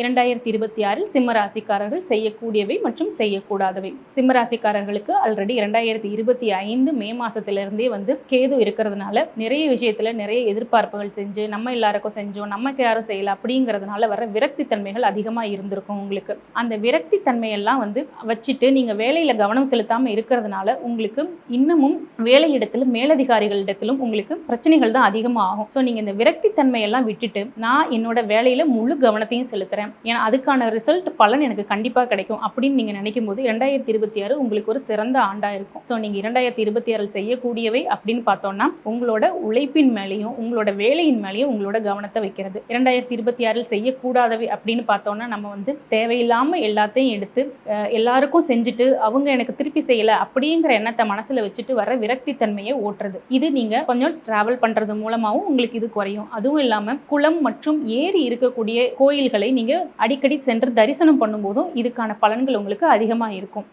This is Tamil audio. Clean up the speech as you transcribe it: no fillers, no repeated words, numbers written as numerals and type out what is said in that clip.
2026 சிம்ம ராசிக்காரர்கள் செய்யக்கூடியவை மற்றும் செய்யக்கூடாதவை. சிம்ம ராசிக்காரர்களுக்கு ஆல்ரெடி 2025 மே மாசத்திலிருந்தே கேது இருக்கிறதுனால நிறைய விஷயத்துல நிறைய எதிர்பார்ப்புகள் செஞ்சு நம்ம எல்லாருக்கும் செஞ்சோம், நமக்கு யாரும் செய்யல அப்படிங்கிறதுனால வர விரக்தி தன்மைகள் அதிகமாக இருந்திருக்கும் உங்களுக்கு. அந்த விரக்தி தன்மையெல்லாம் வச்சுட்டு நீங்க வேலையில கவனம் செலுத்தாம இருக்கிறதுனால உங்களுக்கு இன்னமும் வேலையிடத்திலும் மேலதிகாரிகளிடத்திலும் உங்களுக்கு பிரச்சனைகள் தான் அதிகமாக ஆகும். ஸோ நீங்க இந்த விரக்தி தன்மையெல்லாம் விட்டுட்டு நான் என்னோட வேலையில முழு கவனத்தையும் செலுத்துறேன், ஏன்னா அதுக்கான ரிசல்ட் பலன் எனக்கு கண்டிப்பாக கிடைக்கும் அப்படின்னு நீங்க நினைக்கும் போது 2026 உங்களுக்கு ஒரு சிறந்த ஆண்டா இருக்கும். ஸோ நீங்க 2026 செய்யக்கூடியவை அப்படின்னு பார்த்தோம்னா உங்களோட உழைப்பின் மேலேயும் உங்களோட வேலையின் மேலேயும் உங்களோட கவனத்தை வைக்கிறது. 2026 செய்யக்கூடாதவை அப்படின்னு பார்த்தோம்னா நம்ம தேவையில்லாம எல்லாத்தையும் எடுத்து எல்லாருக்கும் செஞ்சுட்டு அவங்க எனக்கு திருப்பி செய்யல அப்படிங்கிற எண்ணத்தை மனசுல வச்சுட்டு வர விரக்தி தன்மையை ஓட்டுறது. இது நீங்க கொஞ்சம் டிராவல் பண்றது மூலமாகவும் உங்களுக்கு இது குறையும். அதுவும் இல்லாம குளம் மற்றும் ஏரி இருக்கக்கூடிய கோயில்களை நீங்க அடிக்கடி சென்று தரிசனம் பண்ணும்போதும் இதுக்கான பலன்கள் உங்களுக்கு அதிகமாக இருக்கும்.